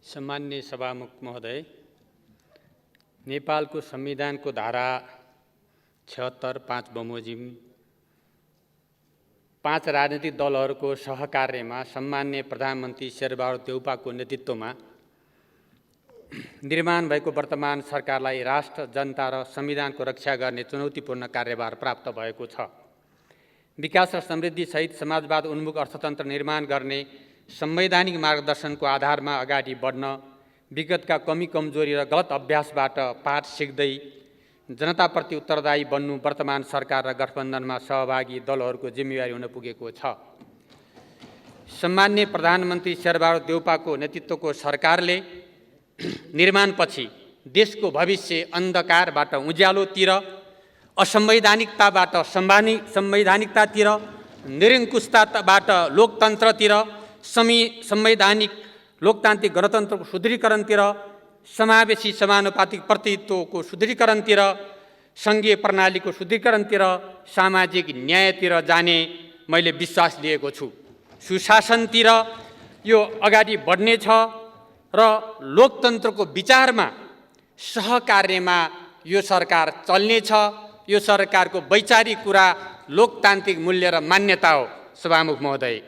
सम्मान्य सभामुख महोदय, नेपालको संविधानको धारा 76(5) बमोजिम 5 राजनीतिक दलहरूको सहकार्यमा सम्मान्य प्रधानमन्त्री शेरबहादुर देउपाको नेतृत्वमा निर्माण भएको वर्तमान सरकारलाई राष्ट्र, जनता र संविधानको रक्षा गर्ने चुनौतीपूर्ण कार्यभार प्राप्त भएको छ। विकास र समृद्धिसहित समाजवाद उन्मुख अर्थतन्त्र निर्माण गर्ने संवैधानिक मार्गदर्शनको आधारमा अगाडि बढ्न, विगतका कमी कमजोरी र गलत अभ्यासबाट पाठ सिक्दै जनताप्रति उत्तरदायी बन्नु वर्तमान सरकार र गठबन्धनमा सहभागी दलहरूको जिम्मेवारी हुन पुगेको छ। सम्मान्य प्रधानमन्त्री शेरबहादुर देउपाको नेतृत्वको सरकारले निर्माणपछि देशको भविष्य अन्धकारबाट उज्यालोतिर, असंवैधानिकताबाट संवैधानिकतातिर, निरङ्कुशताबाट लोकतन्त्रतिर, संवैधानिक लोकतान्त्रिक गणतन्त्रको सुदृढीकरणतिर, समावेशी समानुपातिक प्रतिनिधित्वको सुदृढीकरणतिर, सङ्घीय प्रणालीको सुदृढीकरणतिर, सामाजिक न्यायतिर जाने मैले विश्वास लिएको छु। सुशासनतिर यो अगाडि बढ्नेछ र लोकतन्त्रको विचारमा सहकार्यमा यो सरकार चल्नेछ। यो सरकारको वैचारिक कुरा लोकतान्त्रिक मूल्य र मान्यता हो। सभामुख महोदय,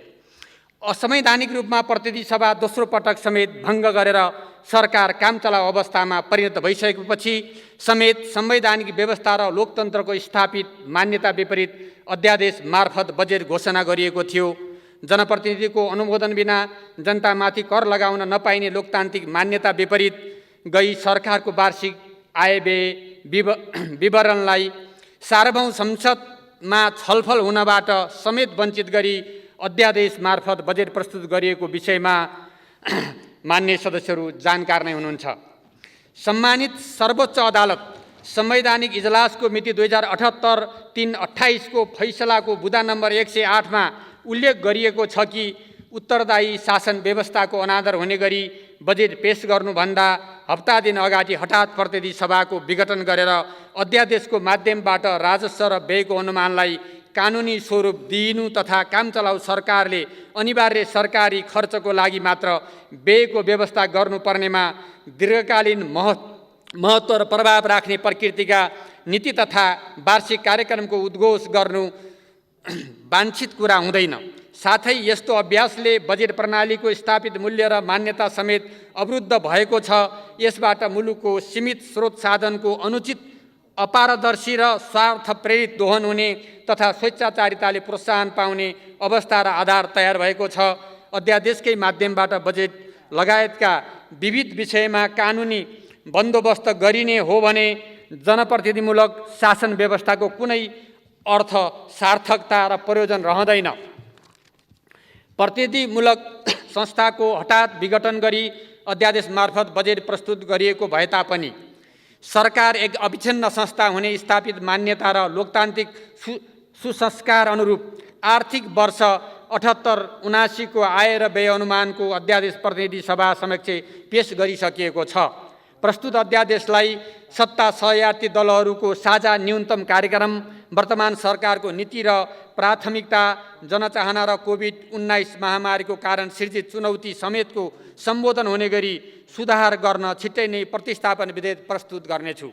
असंवैधानिक रूपमा प्रतिनिधि सभा दोस्रो पटक समेत भङ्ग गरेर सरकार कामचलाउ अवस्थामा परिणत भइसकेपछि समेत संवैधानिक व्यवस्था र लोकतन्त्रको स्थापित मान्यता विपरीत अध्यादेश मार्फत बजेट घोषणा गरिएको थियो। जनप्रतिनिधिको अनुमोदन बिना जनतामाथि कर लगाउन नपाइने लोकतान्त्रिक मान्यता विपरीत गई सरकारको वार्षिक आयव्यय विवरणलाई सार्वभौम संसदमा छलफल हुनबाट समेत वञ्चित गरी अध्यादेश मार्फत बजेट प्रस्तुत गरिएको विषयमा मान्य सदस्यहरू जानकार नै हुनुहुन्छ। सम्मानित सर्वोच्च अदालत संवैधानिक इजलासको मिति 2078-3-28 को फैसलाको बुँदा नम्बर 108 मा उल्लेख गरिएको छ कि उत्तरदायी शासन व्यवस्थाको अनादर हुने गरी बजेट पेश गर्नुभन्दा हप्ता दिन अगाडि हठात प्रतिनिधि सभाको विघटन गरेर अध्यादेशको माध्यमबाट राजस्व र व्ययको अनुमानलाई कानुनी स्वरूप दिइनु तथा कामचलाउ सरकारले अनिवार्य सरकारी खर्चको लागि मात्र व्ययको व्यवस्था गर्नुपर्नेमा दीर्घकालीन महत्त्व र प्रभाव राख्ने प्रकृतिका नीति तथा वार्षिक कार्यक्रमको उद्घोष गर्नु वाञ्छित कुरा हुँदैन। साथै यस्तो अभ्यासले बजेट प्रणालीको स्थापित मूल्य र मान्यता समेत अवरुद्ध भएको छ। यसबाट मुलुकको सीमित स्रोत साधनको अनुचित, अपारदर्शी र स्वार्थ प्रेरित दोहन हुने तथा स्वेच्छाचारिताले प्रोत्साहन पाउने अवस्था र आधार तयार भएको छ। अध्यादेशकै माध्यमबाट बजेट लगायतका विविध विषयमा कानुनी बन्दोबस्त गरिने हो भने जनप्रतिनिधिमूलक शासन व्यवस्थाको कुनै अर्थ, सार्थकता र प्रयोजन रहँदैन। प्रतिनिधिमूलक संस्थाको हठात विघटन गरी अध्यादेश मार्फत बजेट प्रस्तुत गरिएको भए तापनि सरकार एक अविच्छिन्न संस्था हुने स्थापित मान्यता र लोकतान्त्रिक सुसंस्कार अनुरूप आर्थिक वर्ष 78-79 को आय र व्यय अनुमानको अध्यादेश प्रतिनिधि सभा समक्ष पेश गरिसकिएको छ। प्रस्तुत अध्यादेशलाई सत्ता सहयात्री दलहरूको साझा न्यूनतम कार्यक्रम, वर्तमान सरकारको नीति र प्राथमिकता, जनचाहना र कोभिड-19 महामारीको कारण सृजित चुनौती समेतको सम्बोधन हुने गरी सुधार गर्न छिट्टै नै प्रतिस्थापन विधेयक प्रस्तुत गर्नेछु।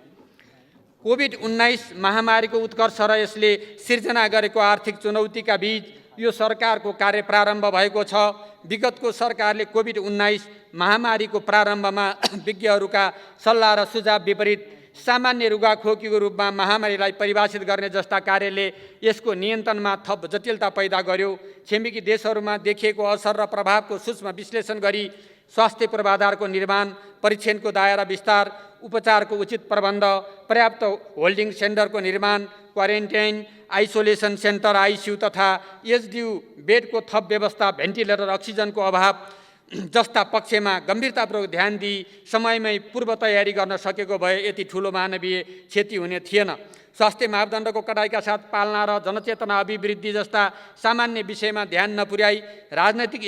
कोभिड-19 महामारीको उत्कर्ष र यसले सिर्जना गरेको आर्थिक चुनौतीका बीच यो सरकारको कार्य प्रारम्भ भएको छ। विगतको सरकारले कोभिड-19 महामारीको प्रारम्भमा विज्ञहरूका सल्लाह र सुझाव विपरीत सामान्य रुगाखोकीको रूपमा महामारीलाई परिभाषित गर्ने जस्ता कार्यले यसको नियन्त्रणमा थप जटिलता पैदा गर्यो। छिमेकी देशहरूमा देखिएको असर र प्रभावको सूक्ष्म विश्लेषण गरी स्वास्थ्य पूर्वाधारको निर्माण, परीक्षणको दायरा विस्तार, उपचारको उचित प्रबन्ध, पर्याप्त होल्डिङ सेन्टरको निर्माण, क्वारेन्टाइन, आइसोलेसन सेन्टर, आइसियु तथा एचडियु बेडको थप व्यवस्था, भेन्टिलेटर, अक्सिजनको अभाव जस्ता पक्षमा गम्भीरतापूर्वक ध्यान दिई समयमै पूर्व तयारी गर्न सकेको भए यति ठुलो मानवीय क्षति हुने थिएन। स्वास्थ्य मापदण्डको कडाइका साथ पालना र जनचेतना अभिवृद्धि जस्ता सामान्य विषयमा ध्यान नपुर्याई राजनैतिक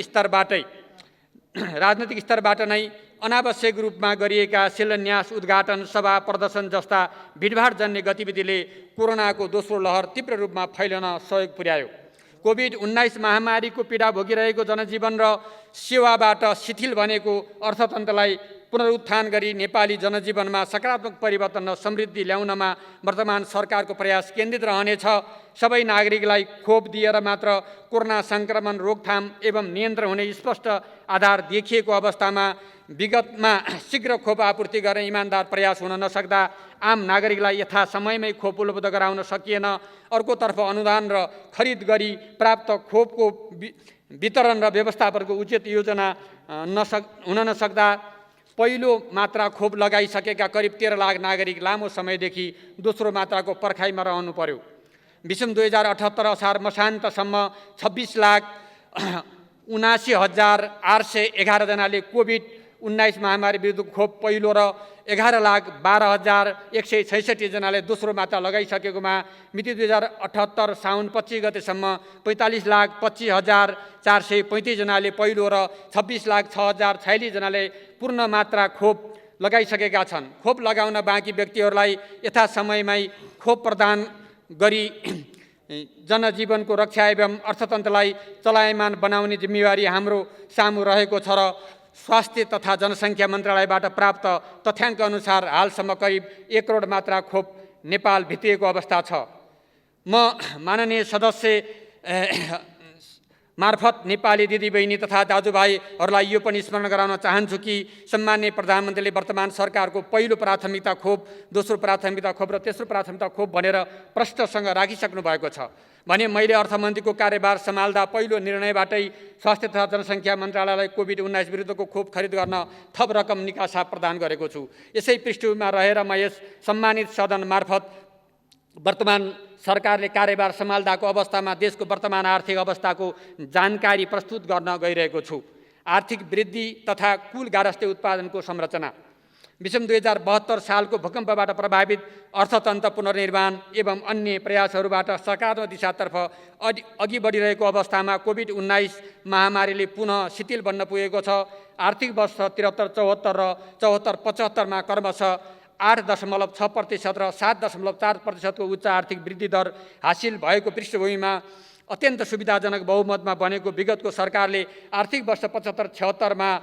स्तरबाट नै अनावश्यक रूपमा गरिएका शिलान्यास, उद्घाटन, सभा, प्रदर्शन जस्ता भिडभाडजन्य गतिविधिले कोरोनाको दोस्रो लहर तीव्र रूपमा फैलन सहयोग पुर्यायो। कोभिड-19 महामारीको पीडा भोगिरहेको जनजीवन र सेवाबाट शिथिल बनेको अर्थतन्त्रलाई पुनरुत्थान गरी नेपाली जनजीवनमा सकारात्मक परिवर्तन र समृद्धि ल्याउनमा वर्तमान सरकारको प्रयास केन्द्रित रहनेछ। सबै नागरिकलाई खोप दिएर मात्र कोरोना सङ्क्रमण रोकथाम एवं नियन्त्रण हुने स्पष्ट आधार देखिएको अवस्थामा विगतमा शीघ्र खोप आपूर्ति गर्ने इमान्दार प्रयास हुन नसक्दा आम नागरिकलाई यथा समयमै खोप उपलब्ध गराउन सकिएन। अर्कोतर्फ अनुदान र खरिद गरी प्राप्त खोपको वितरण र व्यवस्थापनको उचित योजना हुन नसक्दा पहिलो मात्रा खोप लगाइसकेका करिब 13 लाख नागरिक लामो समयदेखि दोस्रो मात्राको पर्खाइमा रहनु पर्यो। विषम 2078 असार मसान्तसम्म 26,79,811 जनाले कोभिड-19 महामारी विरुद्ध खोप पहिलो र 11,12,166 जनाले दोस्रो मात्रा लगाइसकेकोमा मिति 2078 साउन 25 गतेसम्म 45,25,435 जनाले पहिलो र 26,06,046 जनाले पूर्ण मात्रा खोप लगाइसकेका छन्। खोप लगाउन बाँकी व्यक्तिहरूलाई यथा समयमै खोप प्रदान गरी जनजीवनको रक्षा एवं अर्थतन्त्रलाई चलायमान बनाउने जिम्मेवारी हाम्रो सामु रहेको छ र स्वास्थ्य तथा जनसङ्ख्या मन्त्रालयबाट प्राप्त तथ्याङ्क अनुसार हालसम्म करिब 1 करोड मात्रा खोप नेपाल भित्रिएको अवस्था छ। म माननीय सदस्य मार्फत नेपाली दिदीबहिनी तथा दाजुभाइहरूलाई यो पनि स्मरण गराउन चाहन्छु कि सम्माननीय प्रधानमन्त्रीले वर्तमान सरकारको पहिलो प्राथमिकता खोप, दोस्रो प्राथमिकता खोप र तेस्रो प्राथमिकता खोप भनेर प्रश्नसँग राखिसक्नु भएको छ भने मैले अर्थमन्त्रीको कार्यभार सम्हाल्दा पहिलो निर्णयबाटै स्वास्थ्य तथा जनसङ्ख्या मन्त्रालयलाई कोभिड-19 विरुद्धको खोप खरिद गर्न थप रकम निकासा प्रदान गरेको छु। यसै पृष्ठभूमिमा रहेर म यस सम्मानित सदन मार्फत वर्तमान सरकारले कार्यभार सम्हाल्दाको अवस्थामा देशको वर्तमान आर्थिक अवस्थाको जानकारी प्रस्तुत गर्न गइरहेको छु। आर्थिक वृद्धि तथा कुल गारस्थे उत्पादनको संरचना। विषम 2072 सालको भूकम्पबाट प्रभावित अर्थतन्त्र पुनर्निर्माण एवं अन्य प्रयासहरूबाट सकारात्मक दिशातर्फ अघि बढिरहेको अवस्थामा कोभिड-19 महामारीले पुनः शिथिल बन्न पुगेको छ। आर्थिक वर्ष 73-74 र 74-75 क्रमशः 8.6% र 7.4% को उच्च आर्थिक वृद्धि दर हासिल भएको पृष्ठभूमिमा अत्यन्त सुविधाजनक बहुमतमा बनेको विगतको सरकारले आर्थिक वर्ष 75-76 मा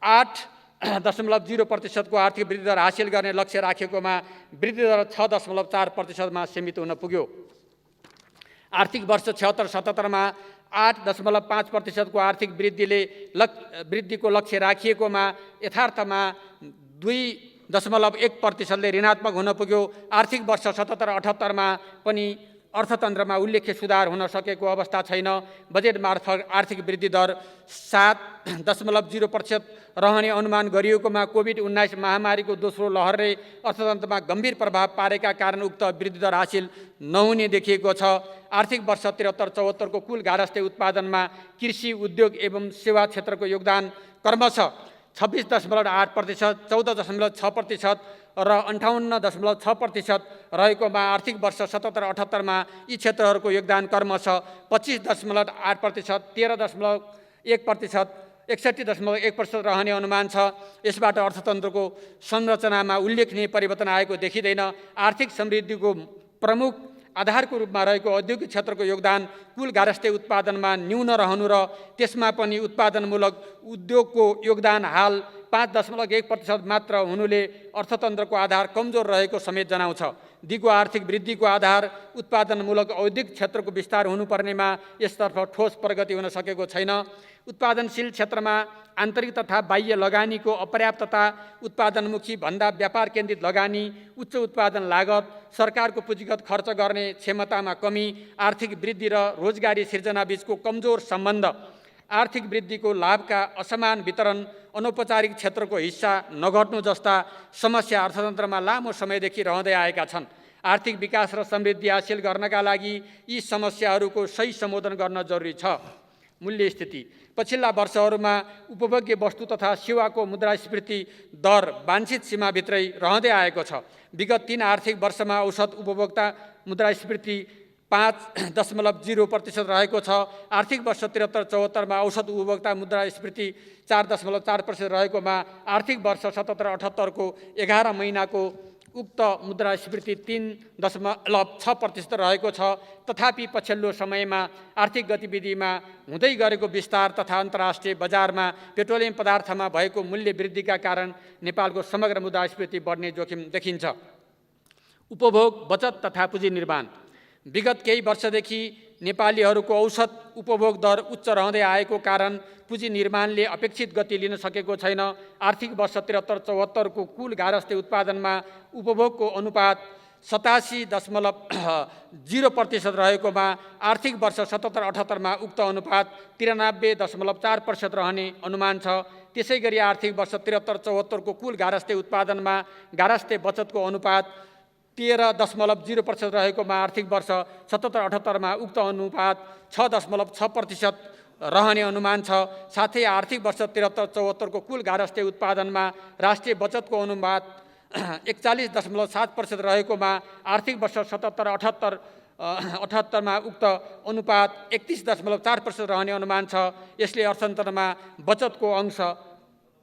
8.0% को आर्थिक वृद्धि दर हासिल गर्ने लक्ष्य राखेकोमा वृद्धि दर 6.4% मा सीमित हुन पुग्यो। आर्थिक वर्ष 76-77 मा 8.5% को आर्थिक वृद्धिको लक्ष्य राखिएकोमा यथार्थमा 2.1% ऋणात्मक हुन पुग्यो। आर्थिक वर्ष 77-78 मा पनि अर्थतन्त्रमा उल्लेख्य सुधार हुन सकेको अवस्था छैन। बजेट मार्फत आर्थिक वृद्धि दर 7.0% रहने अनुमान गरिएकोमा कोभिड-19 महामारीको दोस्रो लहरले अर्थतन्त्रमा गम्भीर प्रभाव पारेका कारण उक्त वृद्धि दर हासिल नहुने देखिएको छ। आर्थिक वर्ष 73-74 को कुल गारस्थे उत्पादनमा कृषि, उद्योग एवं सेवा क्षेत्रको योगदान क्रमशः 26.8%, 14.6% र 58.6% रहेकोमा आर्थिक वर्ष 77-78 मा यी क्षेत्रहरूको योगदान क्रमशः 25.8%, 13.1%, 61.1% रहने अनुमान छ। यसबाट अर्थतन्त्रको संरचनामा उल्लेखनीय परिवर्तन आएको देखिँदैन। आर्थिक समृद्धिको प्रमुख आधारको रूपमा रहेको औद्योगिक क्षेत्रको योगदान कुल गारस्थे उत्पादनमा न्यून रहनु र त्यसमा पनि उत्पादनमूलक उद्योगको योगदान हाल 5.1% मात्र हुनुले अर्थतन्त्रको आधार कमजोर रहेको समेत जनाउँछ। दिगो आर्थिक वृद्धिको आधार उत्पादनमूलक औद्योगिक क्षेत्रको विस्तार हुनुपर्नेमा यसतर्फ ठोस प्रगति हुन सकेको छैन। उत्पादनशील क्षेत्रमा आन्तरिक तथा बाह्य लगानीको अपर्याप्तता, उत्पादनमुखी भन्दा व्यापार केन्द्रित लगानी, उच्च उत्पादन लागत, सरकारको पुँजीगत खर्च गर्ने क्षमतामा कमी, आर्थिक वृद्धि र रोजगारी सिर्जना बीचको कमजोर सम्बन्ध, आर्थिक वृद्धिको लाभका असमान वितरण, अनौपचारिक क्षेत्रको हिस्सा नघट्नु जस्ता समस्या अर्थतन्त्रमा लामो समयदेखि रहँदै आएका छन्। आर्थिक विकास र समृद्धि हासिल गर्नका लागि यी समस्याहरूको सही सम्बोधन गर्न जरुरी छ। मूल्य स्थिति। पछिल्ला वर्षहरूमा उपभोग्य वस्तु तथा सेवाको मुद्रास्फीति दर वाञ्छित सीमाभित्रै रहँदै आएको छ। विगत 3 आर्थिक वर्षमा औसत उपभोक्ता मुद्रास्फीति 5.0% रहेको छ। आर्थिक वर्ष 73-74 मा औसत उपभोक्ता मुद्रास्फीति 4.4% रहेकोमा आर्थिक वर्ष 77-78 को 11 महिनाको उक्त मुद्रास्फीति 3.6% रहेको छ। तथापि पछिल्लो समयमा आर्थिक गतिविधिमा हुँदै गरेको विस्तार तथा अन्तर्राष्ट्रिय बजारमा पेट्रोलियम पदार्थमा भएको मूल्य वृद्धिका कारण नेपालको समग्र मुद्रास्फीति बढ्ने जोखिम देखिन्छ। उपभोग, बचत तथा पुँजी निर्माण। विगत केही वर्षदेखि नेपालीहरूको औसत उपभोग दर उच्च रहँदै आएको कारण पुँजी निर्माणले अपेक्षित गति लिन सकेको छैन। आर्थिक वर्ष 73-74 को कुल गारस्थे उत्पादनमा उपभोगको अनुपात 87.0% रहेकोमा आर्थिक वर्ष 77-78 मा उक्त अनुपात 93.4% रहने अनुमान छ। त्यसैगरी आर्थिक वर्ष 73-74 को कुल गारस्थे उत्पादनमा गारस्थे बचतको अनुपात 13.0% रहेकोमा आर्थिक वर्ष 77-78 मा उक्त अनुपात 6.6% रहने अनुमान छ। साथै आर्थिक वर्ष 73-74 को कुल गारस्थे उत्पादनमा राष्ट्रिय बचतको अनुपात 41.7% रहेकोमा आर्थिक वर्ष 77-78 मा उक्त अनुपात 31.4% रहने अनुमान छ। यसले अर्थतन्त्रमा बचतको अंश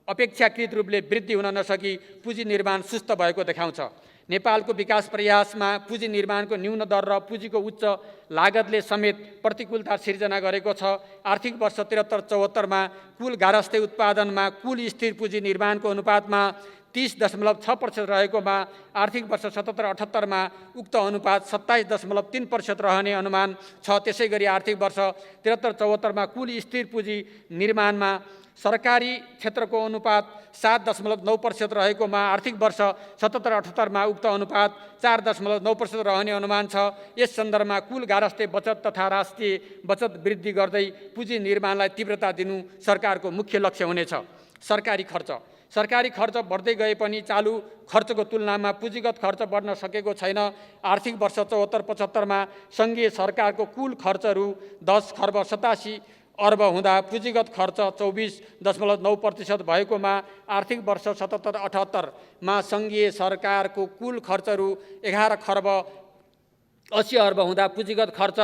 अपेक्षाकृत रूपले वृद्धि हुन नसकी पुँजी निर्माण सुस्त भएको देखाउँछ। नेपालको विकास प्रयासमा पुँजी निर्माणको न्यून दर र पुँजीको उच्च लागतले समेत प्रतिकूलता सिर्जना गरेको छ। आर्थिक वर्ष 73-74 मा कुल गारस्थे उत्पादनमा कुल स्थिर पुँजी निर्माणको अनुपातमा 30.6% रहेकोमा आर्थिक वर्ष 77-78 मा उक्त अनुपात 27.3% रहने अनुमान छ। त्यसैगरी आर्थिक वर्ष 73-74 मा कुल स्थिर पुँजी निर्माणमा सरकारी क्षेत्रको अनुपात 7.9% रहेकोमा आर्थिक वर्ष 77-78 मा उक्त अनुपात 4.9% रहने अनुमान छ। यस सन्दर्भमा कुल गारस्थे बचत तथा राष्ट्रिय बचत वृद्धि गर्दै पुँजी निर्माणलाई तीव्रता दिनु सरकारको मुख्य लक्ष्य हुनेछ। सरकारी खर्च बढ्दै गए पनि चालु खर्चको तुलनामा पुँजीगत खर्च बढ्न सकेको छैन। आर्थिक वर्ष 74-75 मा सङ्घीय सरकारको कुल खर्च रु 10 खर्ब 87 अर्ब हुँदा पुँजीगत खर्च 24.9% भएकोमा आर्थिक वर्ष 77-78 मा सङ्घीय सरकारको कुल खर्च रु 11 खर्ब 80 अर्ब हुँदा पुँजीगत खर्च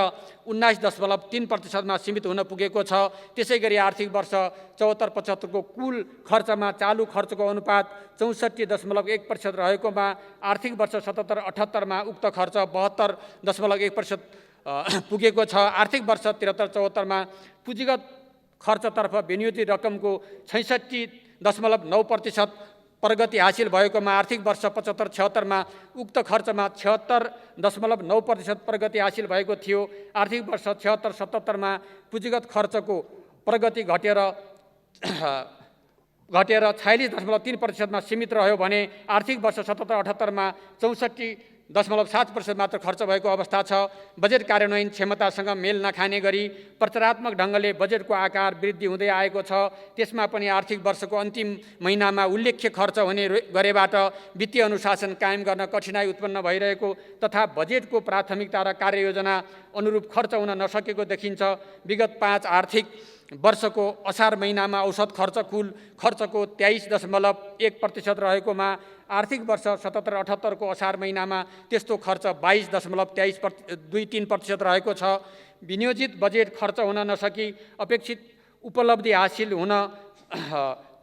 19.3% मा सीमित हुन पुगेको छ। त्यसैगरी आर्थिक वर्ष 74-75 को कुल खर्चमा चालु खर्चको अनुपात 64.1% रहेकोमा आर्थिक वर्ष 77-78 मा उक्त खर्च 72.1% पुगेको छ। आर्थिक वर्ष 73-74 मा पुँजीगत खर्चतर्फ विनियोजित रकमको 66.9% प्रगति हासिल भएकोमा आर्थिक वर्ष 75-76 मा उक्त खर्चमा 76.9% प्रगति हासिल भएको थियो। आर्थिक वर्ष 76-77 मा पुँजीगत खर्चको प्रगति घटेर 46.3% मा सीमित रह्यो भने आर्थिक वर्ष 77-78 मा 64.7% मात्र खर्च भएको अवस्था छ। बजेट कार्यान्वयन क्षमतासँग मेल नखाने गरी प्रचारात्मक ढङ्गले बजेटको आकार वृद्धि हुँदै आएको छ। त्यसमा पनि आर्थिक वर्षको अन्तिम महिनामा उल्लेख्य खर्च हुने गरेबाट वित्तीय अनुशासन कायम गर्न कठिनाइ उत्पन्न भइरहेको तथा बजेटको प्राथमिकता र कार्ययोजना अनुरूप खर्च हुन नसकेको देखिन्छ। विगत 5 आर्थिक वर्षको असार महिनामा औसत खर्च कुल खर्चको 23.1% रहेकोमा आर्थिक वर्ष 77-78 को असार महिनामा त्यस्तो खर्च 22.23% रहेको छ। विनियोजित बजेट खर्च हुन नसकी अपेक्षित उपलब्धि हासिल हुन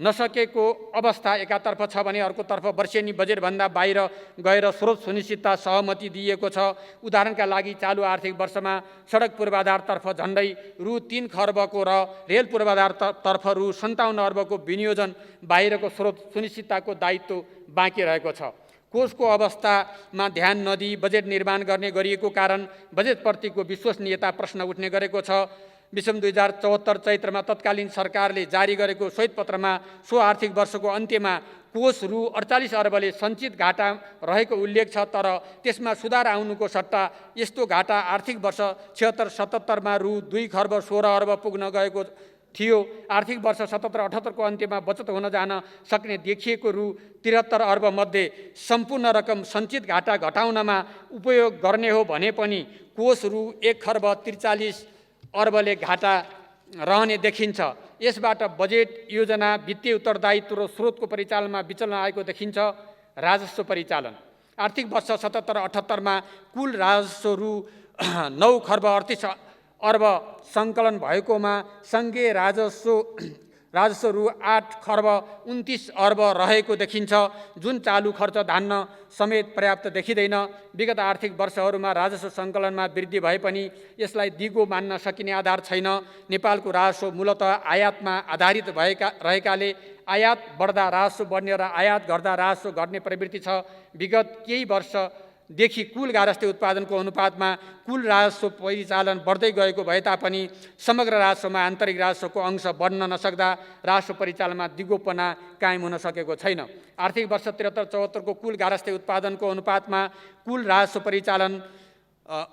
नसकेको अवस्था एकातर्फ छ भने अर्कोतर्फ वर्षेनी बजेटभन्दा बाहिर गएर स्रोत सुनिश्चितता सहमति दिएको छ। उदाहरणका लागि चालु आर्थिक वर्षमा सडक पूर्वाधारतर्फ झन्डै रु 3 खर्बको र रेल पूर्वाधारतर्फ रु 57 अर्बको विनियोजन बाहिरको स्रोत सुनिश्चितताको दायित्व बाँकी रहेको छ। कोषको अवस्थामा ध्यान नदिई बजेट निर्माण गर्ने गरिएको कारण बजेटप्रतिको विश्वसनीयता प्रश्न उठ्ने गरेको छ। विषम 2074 चैत्रमा तत्कालीन सरकारले जारी गरेको श्वेतपत्रमा सो आर्थिक वर्षको अन्त्यमा कोष रु 48 अर्बले सञ्चित घाटा रहेको उल्लेख छ। तर त्यसमा सुधार आउनुको सट्टा यस्तो घाटा आर्थिक वर्ष 76-77 मा रु 2 खर्ब 16 अर्ब पुग्न गएको थियो। आर्थिक वर्ष 77-78 को अन्त्यमा बचत हुन जान सक्ने देखिएको रु 73 अर्ब मध्ये सम्पूर्ण रकम सञ्चित घाटा घटाउनमा उपयोग गर्ने हो भने पनि कोष रु 1 खर्ब 43 अर्बले घाटा रहने देखिन्छ। यसबाट बजेट योजना, वित्तीय उत्तरदायित्व र स्रोतको परिचालनमा विचलन आएको देखिन्छ। राजस्व परिचालन आर्थिक वर्ष 77-78 मा कुल राजस्व रु 9 खर्ब 38 अर्ब सङ्कलन भएकोमा सङ्घीय राजस्व राजस्व रु 8 खर्ब 29 अर्ब रहेको देखिन्छ, जुन चालु खर्च धान्न समेत पर्याप्त देखिँदैन। विगत आर्थिक वर्षहरूमा राजस्व सङ्कलनमा वृद्धि भए पनि यसलाई दिगो मान्न सकिने आधार छैन। नेपालको राजस्व मूलतः आयातमा आधारित रहेकाले आयात बढ्दा राजस्व बढ्ने र आयात घट्दा राजस्व घट्ने प्रवृत्ति छ। विगत केही वर्षदेखि कुल गारस्थे उत्पादनको अनुपातमा कुल राजस्व परिचालन बढ्दै गएको भए तापनि समग्र राजस्वमा आन्तरिक राजस्वको अंश बढ्न नसक्दा राजस्व परिचालनमा दिगोपना कायम हुन सकेको छैन। आर्थिक वर्ष 73-74 को कुल गारस्थे उत्पादनको अनुपातमा कुल राजस्व परिचालन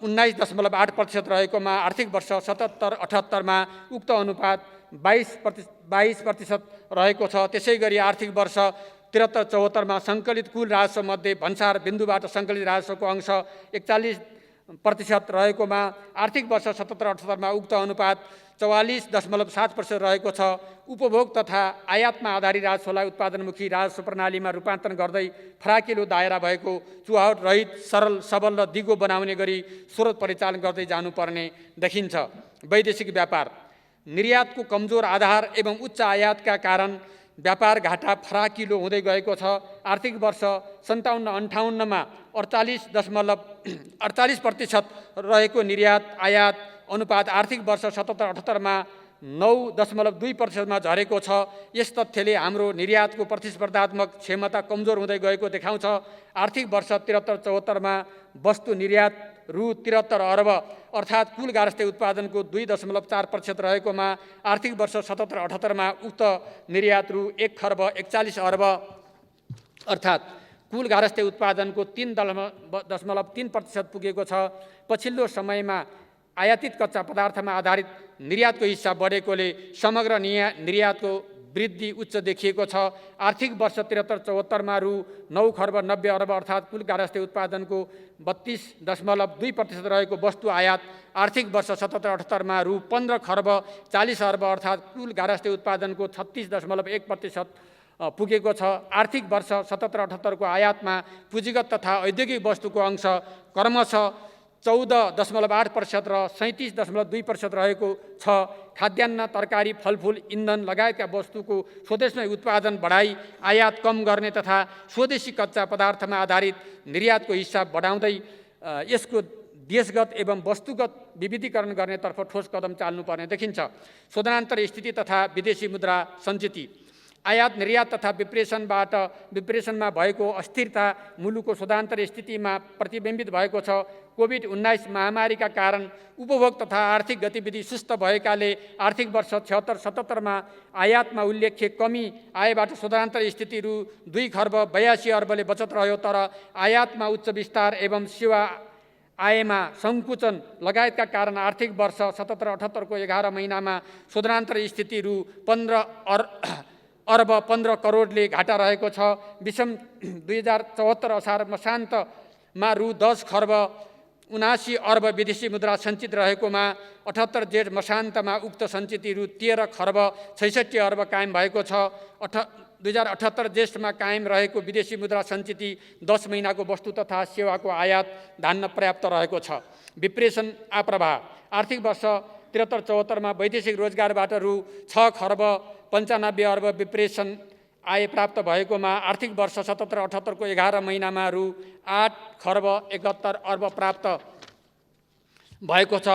19.8% रहेकोमा आर्थिक वर्ष 77-78 मा उक्त अनुपात 22% रहेको छ। त्यसै गरी आर्थिक वर्ष 73-74 मा सङ्कलित कुल राजस्व मध्ये भन्सार बिन्दुबाट सङ्कलित राजस्वको अंश 41% रहेकोमा आर्थिक वर्ष 77-78 मा उक्त अनुपात 44.7% रहेको छ। उपभोग तथा आयातमा आधारित राजस्वलाई उत्पादनमुखी राजस्व प्रणालीमा रूपान्तरण गर्दै फराकिलो दायरा भएको चुहावट रहित सरल सबल र दिगो बनाउने गरी स्रोत परिचालन गर्दै जानुपर्ने देखिन्छ। वैदेशिक व्यापार निर्यातको कमजोर आधार एवं उच्च आयातका कारण व्यापार घाटा फराकिलो हुँदै गएको छ। आर्थिक वर्ष 57-58 मा 48% रहेको निर्यात आयात अनुपात आर्थिक वर्ष 77-78 मा 9.2% मा झरेको छ। यस तथ्यले हाम्रो निर्यातको प्रतिस्पर्धात्मक क्षमता कमजोर हुँदै गएको देखाउँछ। आर्थिक वर्ष 73-74 मा वस्तु निर्यात रु 73 अर्ब अर्थात् कुल गारस्थे उत्पादनको 2.4% रहेकोमा आर्थिक वर्ष 77-78 मा उक्त निर्यात रु 1 खर्ब 41 अर्ब अर्थात् कुल गारस्थे उत्पादनको 3.3% पुगेको छ। पछिल्लो समयमा आयातित कच्चा पदार्थमा आधारित निर्यातको हिस्सा बढेकोले समग्र निर्यातको वृद्धि उच्च देखिएको छ। आर्थिक वर्ष 73-74 मा रु 9 खर्ब 90 अर्ब अर्थात् कुल गारस्थे उत्पादनको 32.2% रहेको वस्तु आयात आर्थिक वर्ष 77-78 मा रु 15 खर्ब 40 अर्ब अर्थात् कुल गारस्थे उत्पादनको 36.1% पुगेको छ। आर्थिक वर्ष 77-78 को आयातमा पुँजीगत तथा औद्योगिक वस्तुको अंश क्रमशः 14.8% र 37.2% रहेको छ। खाद्यान्न, तरकारी, फलफुल, इन्धन लगायतका वस्तुको स्वदेशमै उत्पादन बढाई आयात कम गर्ने तथा स्वदेशी कच्चा पदार्थमा आधारित निर्यातको हिस्सा बढाउँदै यसको देशगत एवं वस्तुगत विविधीकरण गर्नेतर्फ ठोस कदम चाल्नुपर्ने देखिन्छ। शोधनान्तर स्थिति तथा विदेशी मुद्रा सञ्चिति आयात निर्यात तथा विप्रेसनमा भएको अस्थिरता मुलुकको शोधान्तर स्थितिमा प्रतिबिम्बित भएको छ। कोभिड-19 महामारीका कारण उपभोग तथा आर्थिक गतिविधि सुस्त भएकाले आर्थिक वर्ष 76-77 मा आयातमा उल्लेख्य कमी आएबाट शोधान्तर स्थिति रु 2 खर्ब 82 अर्बले बचत रह्यो, तर आयातमा उच्च विस्तार एवं सेवा आयमा सङ्कुचन लगायतका कारण आर्थिक वर्ष 77-78 को 11 महिनामा शोधनान्तर स्थिति रु 15 अर्ब 15 करोडले घाटा रहेको छ। विषम 2074 असार मसान्तमा रु 10 खर्ब 79 अर्ब विदेशी मुद्रा सञ्चित रहेकोमा 78 जेठ मसान्तमा उक्त सञ्चित रु 13 खर्ब 66 अर्ब कायम भएको छ। 2078 ज्येष्ठमा कायम रहेको विदेशी मुद्रा सञ्चिति 10 महिनाको वस्तु तथा सेवाको आयात धान्न पर्याप्त रहेको छ। विप्रेसन आप्रवाह आर्थिक वर्ष 73-74 मा वैदेशिक रोजगारबाट रु 6 खर्ब 95 अर्ब विप्रेसन आय प्राप्त भएकोमा आर्थिक वर्ष 77-78 को 11 महिनामा रु 8 खर्ब 71 अर्ब प्राप्त भएको छ।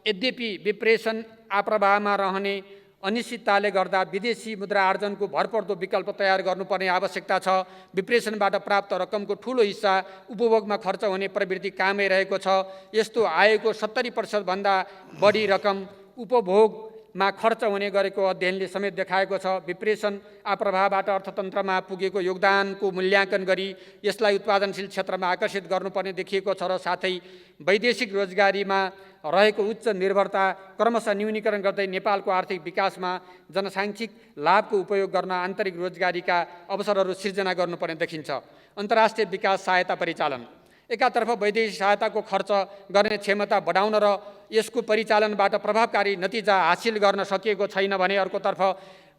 यद्यपि विप्रेसन आप्रवाहमा रहने अनिश्चितताले गर्दा विदेशी मुद्रा आर्जनको भरपर्दो विकल्प तयार गर्नुपर्ने आवश्यकता छ। विप्रेसनबाट प्राप्त रकमको ठूलो हिस्सा उपभोगमा खर्च हुने प्रवृत्ति कायमै रहेको छ। यस्तो आयको 70% भन्दा बढी रकम उपभोगमा खर्च हुने गरेको अध्ययनले समेत देखाएको छ। विप्रेसन आप्रवाहबाट अर्थतन्त्रमा पुगेको योगदानको मूल्याङ्कन गरी यसलाई उत्पादनशील क्षेत्रमा आकर्षित गर्नुपर्ने देखिएको छ र साथै वैदेशिक रोजगारीमा रहेको उच्च निर्भरता क्रमशः न्यूनीकरण गर्दै नेपालको आर्थिक विकासमा जनसाङ्ख्यिक लाभको उपयोग गर्न आन्तरिक रोजगारीका अवसरहरू सिर्जना गर्नुपर्ने देखिन्छ। अन्तर्राष्ट्रिय विकास सहायता परिचालन एकातर्फ वैदेशिक सहायताको खर्च गर्ने क्षमता बढाउन र यसको परिचालनबाट प्रभावकारी नतिजा हासिल गर्न सकिएको छैन भने अर्कोतर्फ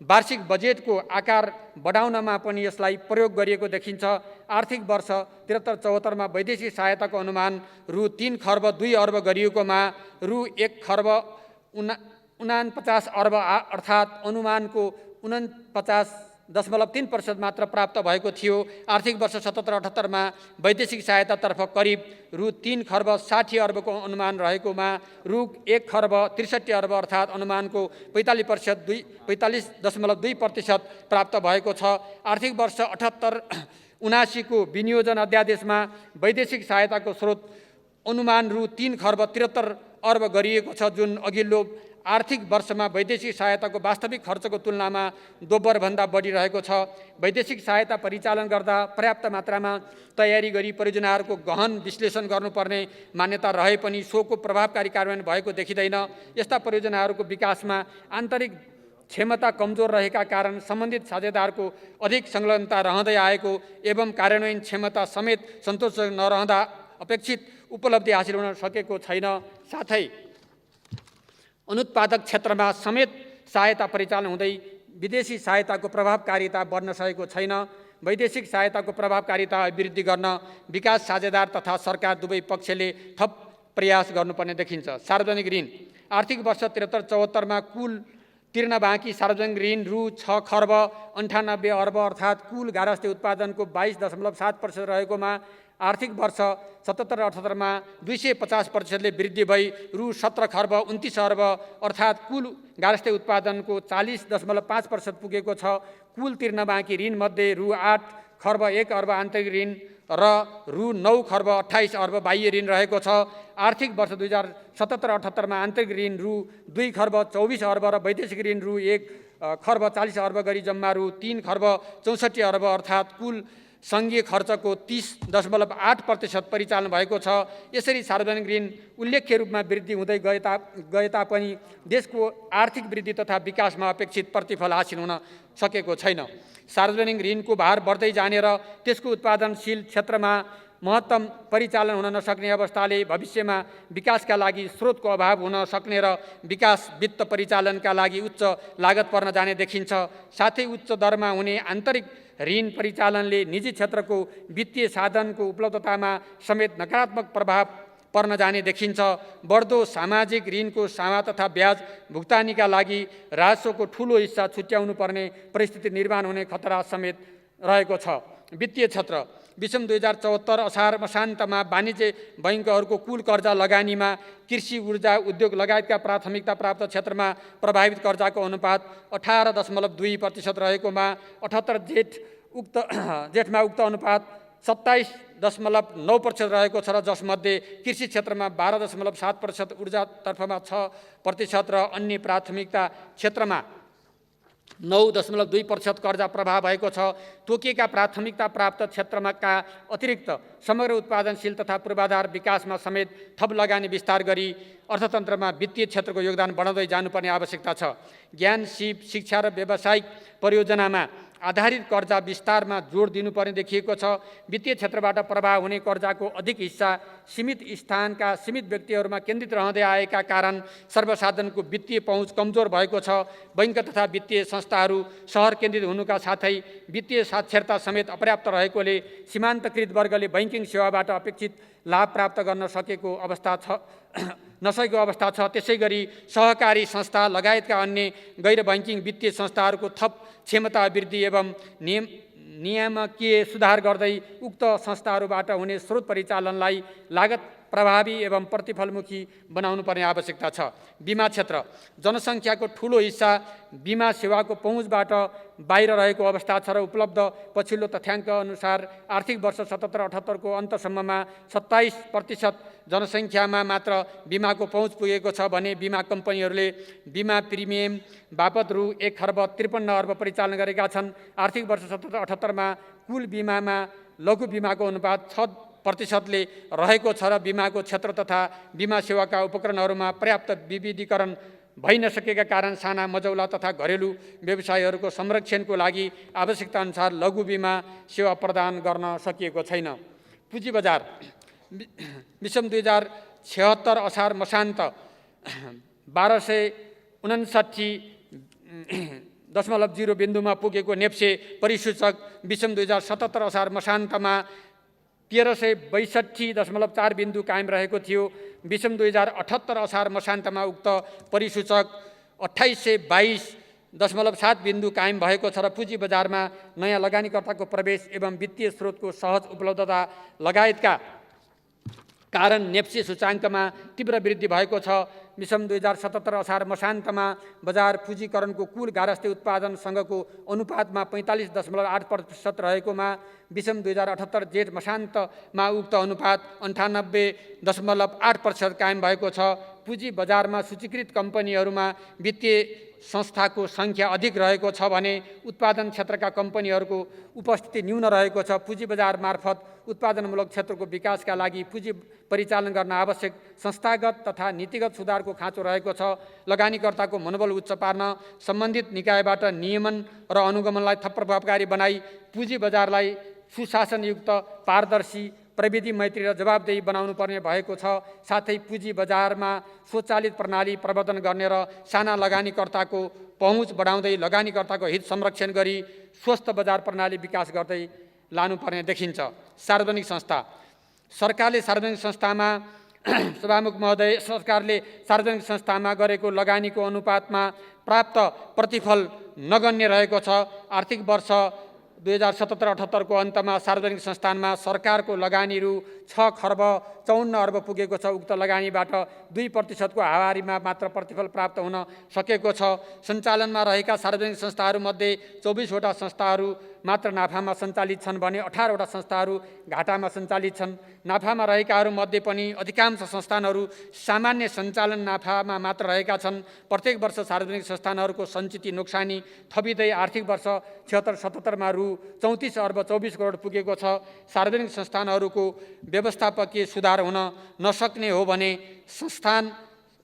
वार्षिक बजेटको आकार बढाउनमा पनि यसलाई प्रयोग गरिएको देखिन्छ। आर्थिक वर्ष 73-74 मा वैदेशिक सहायताको अनुमान रु 3 खर्ब 2 अर्ब गरिएकोमा रु 1 खर्ब 49 अर्ब अर्थात् अनुमानको 49.3% मात्र प्राप्त भएको थियो। आर्थिक वर्ष 77-78 मा वैदेशिक सहायतातर्फ करिब रु 3 खर्ब 60 अर्बको अनुमान रहेकोमा रु 1 खर्ब 63 अर्ब अर्थात् अनुमानको 45.2% प्राप्त भएको छ। आर्थिक वर्ष 78-79 को विनियोजन अध्यादेशमा वैदेशिक सहायताको स्रोत अनुमान रु 3 खर्ब 73 अर्ब गरिएको छ, जुन अघिल्लो आर्थिक वर्षमा वैदेशिक सहायताको वास्तविक खर्चको तुलनामा दोब्बरभन्दा बढी रहेको छ। वैदेशिक सहायता परिचालन गर्दा पर्याप्त मात्रामा तयारी गरी परियोजनाहरूको गहन विश्लेषण गर्नुपर्ने मान्यता रहे पनि सोको प्रभावकारी कार्यान्वयन भएको देखिँदैन। यस्ता परियोजनाहरूको विकासमा आन्तरिक क्षमता कमजोर रहेका कारण सम्बन्धित साझेदारको अधिक संलग्नता रहँदै आएको एवं कार्यान्वयन क्षमता समेत सन्तोषजनक नरहँदा अपेक्षित उपलब्धि हासिल हुन सकेको छैन। साथै अनुत्पादक क्षेत्रमा समेत सहायता परिचालन हुँदै विदेशी सहायताको प्रभावकारिता बढ्न सकेको छैन। वैदेशिक सहायताको प्रभावकारिता अभिवृद्धि गर्न विकास साझेदार तथा सरकार दुवै पक्षले थप प्रयास गर्नुपर्ने देखिन्छ। सार्वजनिक ऋण आर्थिक वर्ष 73-74 मा कुल तिर्न बाँकी सार्वजनिक ऋण रु 6 खर्ब 98 अर्ब अर्थात् कुल गारहस्थ्य उत्पादनको 22.7% रहेकोमा आर्थिक वर्ष 77-78 मा 250%ले वृद्धि भई रु 17 खर्ब 29 अर्ब अर्थात् कुल गारहस्थ्य उत्पादनको 40.5% पुगेको छ। कुल तिर्न बाँकी ऋण मध्ये रु 8 खर्ब 1 अर्ब आन्तरिक ऋण र रु 9 खर्ब 28 अर्ब बाह्य ऋण रहेको छ। आर्थिक वर्ष 2077-78 मा आन्तरिक ऋण रु 2 खर्ब 24 अर्ब र वैदेशिक ऋण रु 1 खर्ब 40 अर्ब गरी जम्मा रु 3 खर्ब 64 अर्ब अर्थात् कुल सङ्घीय खर्चको 30.8% परिचालन भएको छ। यसरी सार्वजनिक ऋण उल्लेख्य रूपमा वृद्धि हुँदै गए तापनि देशको आर्थिक वृद्धि तथा विकासमा अपेक्षित प्रतिफल हासिल हुन सकेको छैन। सार्वजनिक ऋणको भार बढ्दै जाने र त्यसको उत्पादनशील क्षेत्रमा महत्तम परिचालन हुन नसक्ने अवस्थाले भविष्यमा विकासका लागि स्रोतको अभाव हुन सक्ने र विकास वित्त परिचालनका लागि उच्च लागत पर्न जाने देखिन्छ। साथै उच्च दरमा हुने आन्तरिक ऋण परिचालनले निजी क्षेत्रको वित्तीय साधनको उपलब्धतामा समेत नकारात्मक प्रभाव पर्न जाने देखिन्छ। बढ्दो सामाजिक ऋणको सामा तथा ब्याज भुक्तानीका लागि राजस्वको ठूलो हिस्सा छुट्याउनु पर्ने परिस्थिति निर्माण हुने खतरा समेत रहेको छ। वित्तीय क्षेत्र विषम 2074 असार मसान्तमा वाणिज्य बैङ्कहरूको कुल कर्जा लगानीमा कृषि ऊर्जा उद्योग लगायतका प्राथमिकता प्राप्त क्षेत्रमा प्रभावित कर्जाको अनुपात 18.2% रहेकोमा 78 जेठमा उक्त अनुपात 27.9% रहेको छ र जसमध्ये कृषि क्षेत्रमा 12.7%, ऊर्जातर्फमा 6% र अन्य प्राथमिकता क्षेत्रमा 9.2% कर्जा प्रभाव भएको छ। तोकिएका प्राथमिकता प्राप्त क्षेत्रमा का अतिरिक्त समग्र उत्पादनशील तथा पूर्वाधार विकासमा समेत थप लगानी विस्तार गरी अर्थतन्त्रमा वित्तीय क्षेत्रको योगदान बढाउँदै जानुपर्ने आवश्यकता छ। ज्ञान, सिप, शिक्षा र व्यावसायिक परियोजनामा आधारित कर्जा विस्तारमा जोड दिनुपर्ने देखिएको छ। वित्तीय क्षेत्रबाट प्रभाव हुने कर्जाको अधिक हिस्सा सीमित स्थानका सीमित व्यक्तिहरूमा केन्द्रित रहँदै आएका कारण सर्वसाधारणको वित्तीय पहुँच कमजोर भएको छ। बैङ्क तथा वित्तीय संस्थाहरू सहर केन्द्रित हुनुका साथै वित्तीय साक्षरता समेत अपर्याप्त रहेकोले सीमान्तकृत वर्गले बैङ्किङ सेवाबाट अपेक्षित लाभ प्राप्त गर्न नसकेको अवस्था छ। त्यसै गरी सहकारी संस्था लगायतका अन्य गैर बैङ्किङ वित्तीय संस्थाहरूको थप क्षमता वृद्धि एवं नियामकीय सुधार गर्दै उक्त संस्थाहरूबाट हुने स्रोत परिचालनलाई लागत प्रभावी एवं प्रतिफलमुखी बनाउनु पर्ने आवश्यकता छ। बिमा क्षेत्र जनसङ्ख्याको ठूलो हिस्सा बिमा सेवाको पहुँचबाट बाहिर रहेको अवस्था छ र उपलब्ध पछिल्लो तथ्याङ्क अनुसार आर्थिक वर्ष 77-78 को अन्तसम्ममा 27% जनसङ्ख्यामा मात्र बिमाको पहुँच पुगेको छ भने बिमा कम्पनीहरूले बिमा प्रिमियम बापत रु 1 खर्ब 53 अर्ब परिचालन गरेका छन्। आर्थिक वर्ष 77-78 मा कुल बिमामा लघु बिमाको अनुपात 6%ले रहेको छ र बिमाको क्षेत्र तथा बिमा सेवाका उपकरणहरूमा पर्याप्त विविधीकरण भइ नसकेका कारण साना मजौला तथा घरेलु व्यवसायहरूको संरक्षणको लागि आवश्यकता अनुसार लघु बिमा सेवा प्रदान गर्न सकिएको छैन। पुँजी बजार विषम 2076 असार मसान्त 1259.0 बिन्दुमा पुगेको नेप्से परिसूचक विषम 2077 असार मसान्तमा 1362.4 बिन्दु कायम रहेको थियो। विषम 2078 असार मसान्तमा उक्त परिसूचक 2822 0.7 बिन्दु कायम भएको छ र पुँजी बजारमा नयाँ लगानीकर्ताको प्रवेश एवं वित्तीय स्रोतको सहज उपलब्धता लगायतका कारण नेप्सी सूचाङ्कमा तीव्र वृद्धि भएको छ। विषम 2077 असार मसान्तमा बजार पुँजीकरणको कुल गारस्थे उत्पादनसँगको अनुपातमा 45.8% रहेकोमा विषम 2078 जेठ मसान्तमा उक्त अनुपात 98.8% कायम भएको छ। पुँजी बजारमा सूचीकृत कम्पनीहरूमा वित्तीय संस्थाको सङ्ख्या अधिक रहेको छ भने उत्पादन क्षेत्रका कम्पनीहरूको उपस्थिति न्यून रहेको छ। पुँजी बजार मार्फत उत्पादनमूलक क्षेत्रको विकासका लागि पुँजी परिचालन गर्न आवश्यक संस्थागत तथा नीतिगत सुधारको खाँचो रहेको छ। लगानीकर्ताको मनोबल उच्च पार्न सम्बन्धित निकायबाट नियमन र अनुगमनलाई थप प्रभावकारी बनाई पुँजी बजारलाई सुशासनयुक्त, पारदर्शी, प्रविधि मैत्री र जवाबदेही बनाउनु पर्ने भएको छ। साथै पुँजी बजारमा स्वचालित प्रणाली प्रवर्धन गर्ने र साना लगानीकर्ताको पहुँच बढाउँदै लगानीकर्ताको हित संरक्षण गरी स्वस्थ बजार प्रणाली विकास गर्दै लानुपर्ने देखिन्छ। सार्वजनिक संस्था सरकारले सार्वजनिक संस्थामा सभामुख महोदय, सरकारले सार्वजनिक संस्थामा गरेको लगानीको अनुपातमा प्राप्त प्रतिफल नगण्य रहेको छ। आर्थिक वर्ष 2077-78 को अन्तमा सार्वजनिक संस्थानमा सरकारको लगानी रु 6,54 अर्ब पुगेको छ। उक्त लगानीबाट 2% को हावारीमा मात्र प्रतिफल प्राप्त हुन सकेको छ। सञ्चालनमा रहेका सार्वजनिक संस्थाहरूमध्ये 24 वटा संस्थाहरू मात्र नाफामा सञ्चालित छन् भने 18 वटा संस्थाहरू घाटामा सञ्चालित छन्। नाफामा रहेकाहरूमध्ये पनि अधिकांश संस्थानहरू सामान्य सञ्चालन नाफामा मात्र रहेका छन्। प्रत्येक वर्ष सार्वजनिक संस्थानहरूको सञ्चित नोक्सानी थपिँदै आर्थिक वर्ष 76-77 मा रु 34 अर्ब 24 करोड पुगेको छ। सार्वजनिक संस्थानहरूको व्यवस्थापकीय सुधार हुन नसक्ने हो भने संस्थान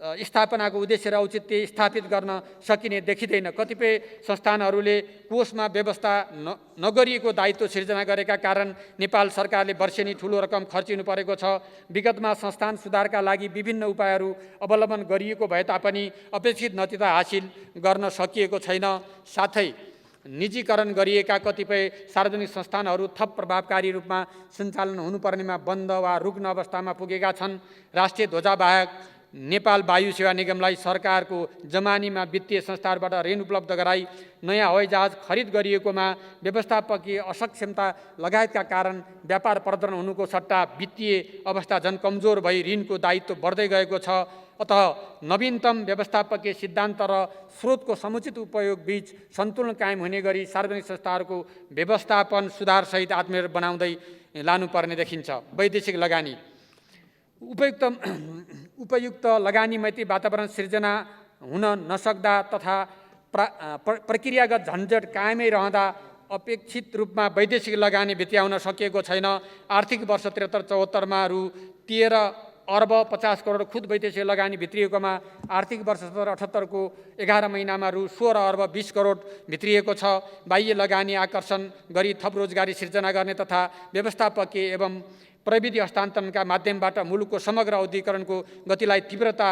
स्थापनाको उद्देश्य र औचित्य स्थापित गर्न सकिने देखिँदैन। कतिपय संस्थानहरूले कोषमा व्यवस्था नगरिएको दायित्व सिर्जना गरेका कारण नेपाल सरकारले वर्षेनी ठूलो रकम खर्चिनु परेको छ। विगतमा संस्थान सुधारका लागि विभिन्न उपायहरू अवलम्बन गरिएको भए तापनि अपेक्षित नतिजा हासिल गर्न सकिएको छैन। साथै निजीकरण गरिएका कतिपय सार्वजनिक संस्थानहरू थप प्रभावकारी रूपमा सञ्चालन हुनुपर्नेमा बन्द वा रुग्ण अवस्थामा पुगेका छन्। राष्ट्रिय ध्वजाबाहेक नेपाल वायु सेवा निगमलाई सरकारको जमानीमा वित्तीय संस्थाहरूबाट ऋण उपलब्ध गराई नयाँ हवाईजहाज खरिद गरिएकोमा व्यवस्थापकीय असक्षमता लगायतका कारण व्यापार प्रदर्शन हुनुको सट्टा वित्तीय अवस्था झन कमजोर भई ऋणको दायित्व बढ्दै गएको छ। अतः नवीनतम व्यवस्थापकीय सिद्धान्त र स्रोतको समुचित उपयोग बीच सन्तुलन कायम हुने गरी सार्वजनिक संस्थाहरूको व्यवस्थापन सुधारसहित आत्मनिर्भर बनाउँदै लानुपर्ने देखिन्छ। वैदेशिक लगानी उपयुक्त लगानी मैत्री वातावरण सिर्जना हुन नसक्दा तथा प्रक्रियागत झन्झट कायमै रहँदा अपेक्षित रूपमा वैदेशिक लगानी भित्र्याउन सकिएको छैन। आर्थिक वर्ष 73-74 मा रु 13 अर्ब 50 करोड खुद वैदेशिक लगानी भित्रिएकोमा आर्थिक वर्ष 77-78 को 11 महिनामा रु 16 अर्ब 20 करोड भित्रिएको छ। बाह्य लगानी आकर्षण गरी थप रोजगारी सिर्जना गर्ने तथा व्यवस्थापकीय एवं प्रविधि हस्तान्तरणका माध्यमबाट मुलुकको समग्र औद्योगिकरणको गतिलाई तीव्रता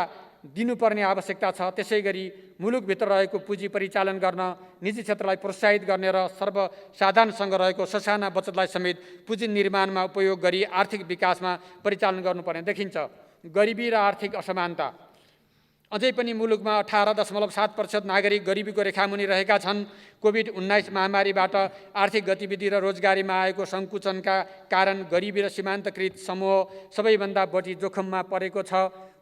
दिनुपर्ने आवश्यकता छ। त्यसैगरी मुलुकभित्र रहेको पुँजी परिचालन गर्न निजी क्षेत्रलाई प्रोत्साहित गर्ने र सर्वसाधारणसँग रहेको ससाना बचतलाई समेत पुँजी निर्माणमा उपयोग गरी आर्थिक विकासमा परिचालन गर्नुपर्ने देखिन्छ। गरिबी र आर्थिक असमानता अझै पनि मुलुकमा 18.7% नागरिक गरिबीको रेखामुनि रहेका छन्। कोभिड-19 महामारीबाट आर्थिक गतिविधि र रोजगारीमा आएको सङ्कुचनका कारण गरिबी र सीमान्तकृत समूह सबैभन्दा बढी जोखिममा परेको छ।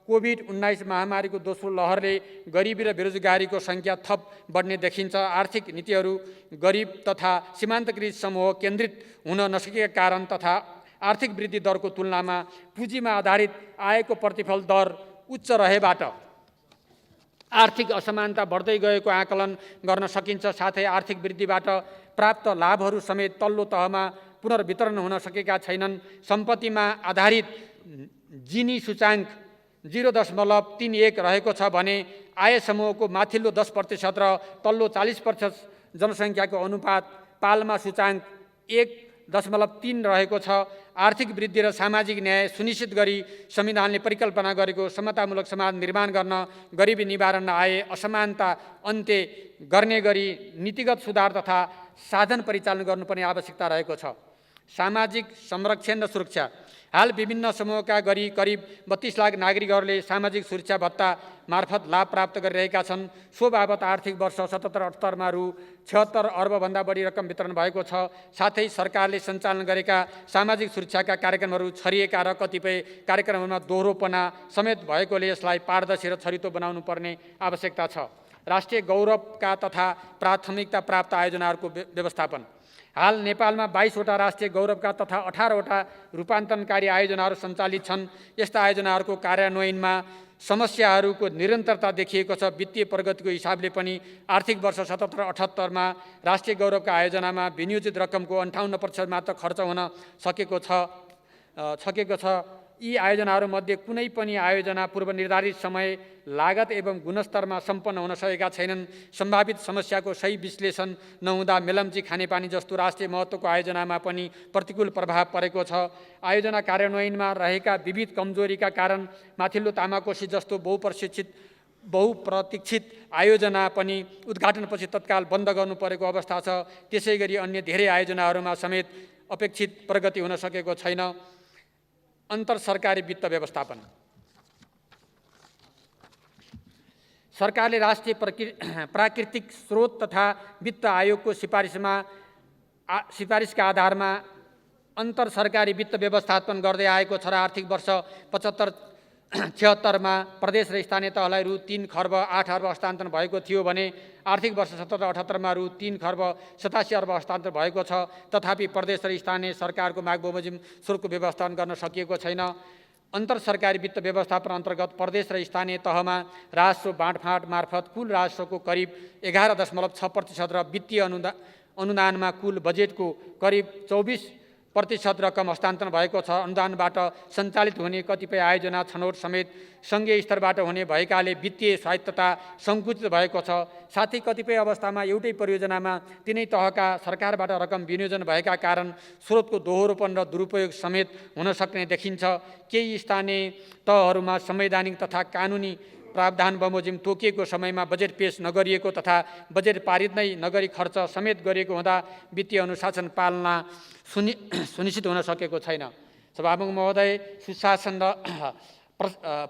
कोभिड-19 महामारीको दोस्रो लहरले गरिबी र बेरोजगारीको सङ्ख्या थप बढ्ने देखिन्छ। आर्थिक नीतिहरू गरिब तथा सीमान्तकृत समूह केन्द्रित हुन नसकेका कारण तथा आर्थिक वृद्धि दरको तुलनामा पुँजीमा आधारित आयको प्रतिफल दर उच्च रहेबाट आर्थिक असमानता बढ्दै गएको आकलन गर्न सकिन्छ। साथै आर्थिक वृद्धिबाट प्राप्त लाभहरू समेत तल्लो तहमा पुनर्वितरण हुन सकेका छैनन्। सम्पत्तिमा आधारित जिनी सूचाङ्क 0.31 रहेको छ भने आय समूहको माथिल्लो 10% र तल्लो 40% जनसङ्ख्याको अनुपात पालमा सूचाङ्क 1.3 रहेको छ। आर्थिक वृद्धि र सामाजिक न्याय सुनिश्चित गरी संविधानले परिकल्पना गरेको समतामूलक समाज निर्माण गर्न गरिबी निवारण र आय असमानता अन्त्य गर्ने गरी नीतिगत सुधार तथा साधन परिचालन गर्नुपर्ने आवश्यकता रहेको छ। सामाजिक संरक्षण र सुरक्षा। हाल विभिन्न समूहका गरी करिब 32 लाख नागरिकहरूले सामाजिक सुरक्षा भत्ता मार्फत लाभ प्राप्त गरिरहेका छन्। सो बाबत आर्थिक वर्ष 77-78 रु 76 अर्बभन्दा बढी रकम वितरण भएको छ। साथै सरकारले सञ्चालन गरेका सामाजिक सुरक्षाका कार्यक्रमहरू छरिएका र कतिपय कार्यक्रमहरूमा दोहोरोपना समेत भएकोले यसलाई पारदर्शी र छरितो बनाउनु पर्ने आवश्यकता छ। राष्ट्रिय गौरवका तथा प्राथमिकता प्राप्त आयोजनाहरूको व्यवस्थापन। हाल नेपालमा 22 वटा राष्ट्रिय गौरवका तथा 18 वटा रूपान्तरणकारी आयोजनाहरू सञ्चालित छन्। यस्ता आयोजनाहरूको कार्यान्वयनमा समस्याहरूको निरन्तरता देखिएको छ। वित्तीय प्रगतिको हिसाबले पनि आर्थिक वर्ष 77-78 मा राष्ट्रिय गौरवका आयोजनामा विनियोजित रकमको 58% मात्र खर्च हुन सकेको छ। यी आयोजनाहरूमध्ये कुनै पनि आयोजना पूर्वनिर्धारित समय, लागत एवं गुणस्तरमा सम्पन्न हुन सकेका छैनन्। सम्भावित समस्याको सही विश्लेषण नहुँदा मेलम्ची खानेपानी जस्तो राष्ट्रिय महत्त्वको आयोजनामा पनि प्रतिकूल प्रभाव परेको छ। आयोजना कार्यान्वयनमा रहेका विविध कमजोरीका कारण माथिल्लो तामाकोशी जस्तो बहुप्रतीक्षित आयोजना पनि उद्घाटनपछि तत्काल बन्द गर्नु परेको अवस्था छ। त्यसैगरी अन्य धेरै आयोजनाहरूमा समेत अपेक्षित प्रगति हुन सकेको छैन। अन्तर सरकारी वित्त व्यवस्थापन। सरकारले राष्ट्रिय प्राकृतिक स्रोत तथा वित्त आयोगको सिफारिसका आधारमा अन्तर सरकारी वित्त व्यवस्थापन गर्दै आएको छ र आर्थिक वर्ष 75-76 मा प्रदेश र स्थानीय तहलाई रु 3 खर्ब 8 अर्ब हस्तान्तरण भएको थियो भने आर्थिक वर्ष 77-78 मा रु 3 खर्ब 87 अर्ब हस्तान्तरण भएको छ। तथापि प्रदेश र स्थानीय सरकारको माग बमोजिम स्रोतको व्यवस्थापन गर्न सकिएको छैन। अन्तर सरकारी वित्त व्यवस्थापन अन्तर्गत प्रदेश र स्थानीय तहमा राजस्व बाँडफाँड मार्फत कुल राजस्वको करिब 11.6% र वित्तीय अनुदानमा कुल बजेटको करिब 24% रकम हस्तान्तरण भएको छ। अनुदानबाट सञ्चालित हुने कतिपय आयोजना छनौट समेत सङ्घीय स्तरबाट हुने भएकाले वित्तीय स्वायत्तता सङ्कुचित भएको छ। साथै कतिपय अवस्थामा एउटै परियोजनामा तिनै तहका सरकारबाट रकम विनियोजन भएका कारण स्रोतको दोहोरोपन र दुरुपयोग समेत हुन सक्ने देखिन्छ। केही स्थानीय तहहरूमा संवैधानिक तथा कानुनी प्रावधान बमोजिम तोकिएको समयमा बजेट पेश नगरिएको तथा बजेट पारित नै नगरी खर्च समेत गरिएको हुँदा वित्तीय अनुशासन पालना सुनिश्चित हुन सकेको छैन। सभामुख महोदय, सुशासन र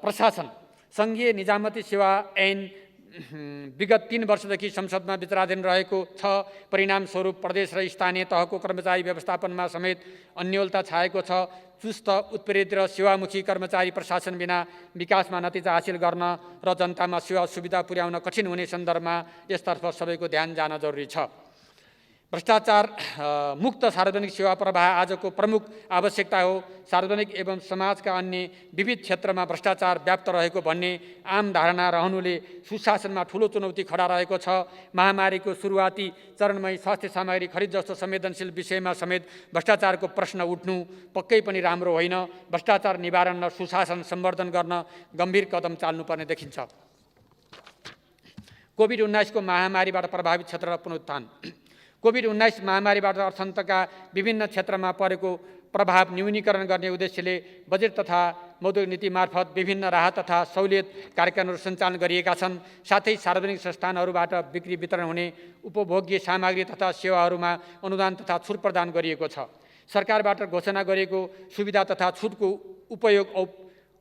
प्रशासन सङ्घीय निजामती सेवा ऐन विगत 3 वर्षदेखि संसदमा विचाराधीन रहेको छ। परिणामस्वरूप प्रदेश र स्थानीय तहको कर्मचारी व्यवस्थापनमा समेत अन्योलता छाएको छ। चुस्त, उत्प्रेरित र सेवामुखी कर्मचारी प्रशासन बिना विकासमा नतिजा हासिल गर्न र जनतामा सेवा सुविधा पुर्याउन कठिन हुने सन्दर्भमा यसतर्फ सबैको ध्यान जान जरुरी छ। भ्रष्टाचार मुक्त सार्वजनिक सेवा प्रवाह आजको प्रमुख आवश्यकता हो। सार्वजनिक एवं समाजका अन्य विविध क्षेत्रमा भ्रष्टाचार व्याप्त रहेको भन्ने आम धारणा रहनुले सुशासनमा ठूलो चुनौती खडा रहेको छ। महामारीको सुरुवाती चरणमै स्वास्थ्य सामग्री खरिद जस्तो संवेदनशील विषयमा समेत भ्रष्टाचारको प्रश्न उठ्नु पक्कै पनि राम्रो होइन। भ्रष्टाचार निवारण र सुशासन सम्वर्धन गर्न गम्भीर कदम चाल्नुपर्ने देखिन्छ। कोभिड-19 को महामारीबाट प्रभावित क्षेत्र र पुनरुत्थान। कोभिड-19 महामारीबाट अर्थतन्त्रका विभिन्न क्षेत्रमा परेको प्रभाव न्यूनीकरण गर्ने उद्देश्यले बजेट तथा मौद्रिक नीति मार्फत विभिन्न राहत तथा सहुलियत कार्यक्रमहरू सञ्चालन गरिएका छन्। साथै सार्वजनिक संस्थानहरूबाट बिक्री वितरण हुने उपभोग्य सामग्री तथा सेवाहरूमा अनुदान तथा छुट प्रदान गरिएको छ। सरकारबाट घोषणा गरिएको सुविधा तथा छुटको उपयोग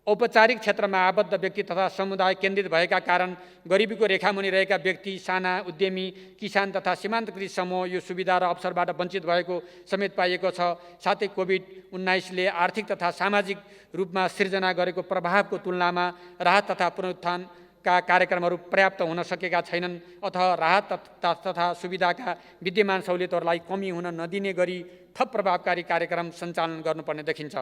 औपचारिक क्षेत्रमा आबद्ध व्यक्ति तथा समुदाय केन्द्रित भएका कारण गरिबीको रेखामुनि रहेका व्यक्ति, साना उद्यमी, किसान तथा सीमान्तकृत समूह यो सुविधा र अवसरबाट वञ्चित भएको समेत पाइएको छ। साथै कोभिड-19 ले आर्थिक तथा सामाजिक रूपमा सिर्जना गरेको प्रभावको तुलनामा राहत तथा पुनरुत्थानका कार्यक्रमहरू पर्याप्त हुन सकेका छैनन् अथवा राहत तथा सुविधाका विद्यमान सहुलियतहरूलाई कमी हुन नदिने गरी थप प्रभावकारी कार्यक्रम सञ्चालन गर्नुपर्ने देखिन्छ।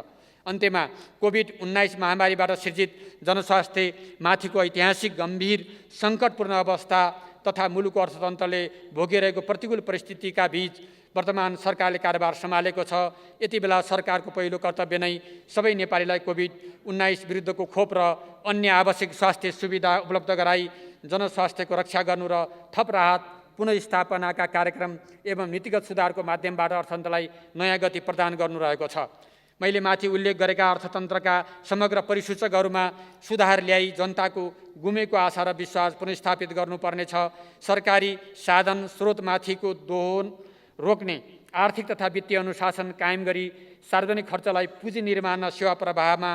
अन्त्यमा कोभिड-19 महामारीबाट सिर्जित जनस्वास्थ्य माथिको ऐतिहासिक गम्भीर सङ्कटपूर्ण अवस्था तथा मुलुकको अर्थतन्त्रले भोगिरहेको प्रतिकूल परिस्थितिका बीच वर्तमान सरकारले कार्यभार सम्हालेको छ। यति बेला सरकारको पहिलो कर्तव्य नै सबै नेपालीलाई कोभिड-19 विरुद्धको खोप र अन्य आवश्यक स्वास्थ्य सुविधा उपलब्ध गराई जनस्वास्थ्यको रक्षा गर्नु र थप राहत पुनर्स्थापनाका कार्यक्रम एवं नीतिगत सुधारको माध्यमबाट अर्थतन्त्रलाई नयाँ गति प्रदान गर्नु रहेको छ। मैले माथि उल्लेख गरेका अर्थतन्त्रका समग्र परिसूचकहरूमा सुधार ल्याई जनताको गुमेको आशा र विश्वास पुनर्स्थापित गर्नुपर्नेछ। सरकारी साधन स्रोतमाथिको दोहन रोक्ने आर्थिक तथा वित्तीय अनुशासन कायम गरी सार्वजनिक खर्चलाई पुँजी निर्माण र सेवा प्रवाहमा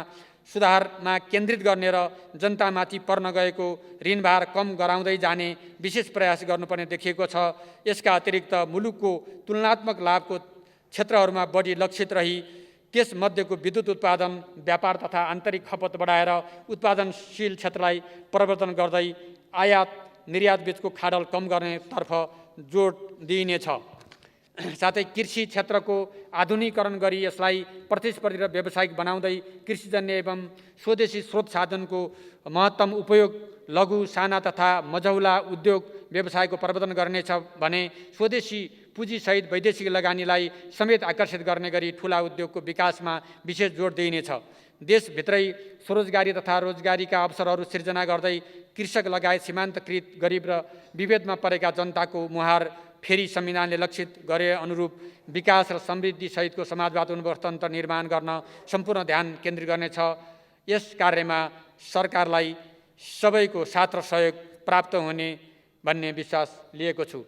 सुधारमा केन्द्रित गर्ने र जनतामाथि पर्न गएको ऋणभार कम गराउँदै जाने विशेष प्रयास गर्नुपर्ने देखिएको छ। यसका अतिरिक्त मुलुकको तुलनात्मक लाभको क्षेत्रहरूमा बढी लक्षित रही त्यसमध्येको विद्युत उत्पादन, व्यापार तथा आन्तरिक खपत बढाएर उत्पादनशील क्षेत्रलाई प्रवर्धन गर्दै आयात निर्यात बीचको खाडल कम गर्नेतर्फ जोड दिइनेछ। साथै कृषि क्षेत्रको आधुनिकीकरण गरी यसलाई प्रतिस्पर्धी र व्यावसायिक बनाउँदै कृषिजन्य एवं स्वदेशी स्रोत साधनको महत्तम उपयोग, लघु, साना तथा मझौला उद्योग व्यवसायको प्रवर्धन गर्नेछ भने स्वदेशी पुँजीसहित वैदेशिक लगानीलाई समेत आकर्षित गर्ने गरी ठुला उद्योगको विकासमा विशेष जोड दिइनेछ। देशभित्रै स्वरोजगारी तथा रोजगारीका अवसरहरू सिर्जना गर्दै कृषक लगायत सीमान्तकृत गरिब र विभेदमा परेका जनताको मुहार फेरि संविधानले लक्षित गरे अनुरूप विकास र समृद्धि सहितको समाजवाद अर्थतन्त्र निर्माण गर्न सम्पूर्ण ध्यान केन्द्रित गर्नेछ। यस कार्यमा सरकारलाई सबैको साथ र सहयोग प्राप्त हुने भन्ने विश्वास लिएको छु।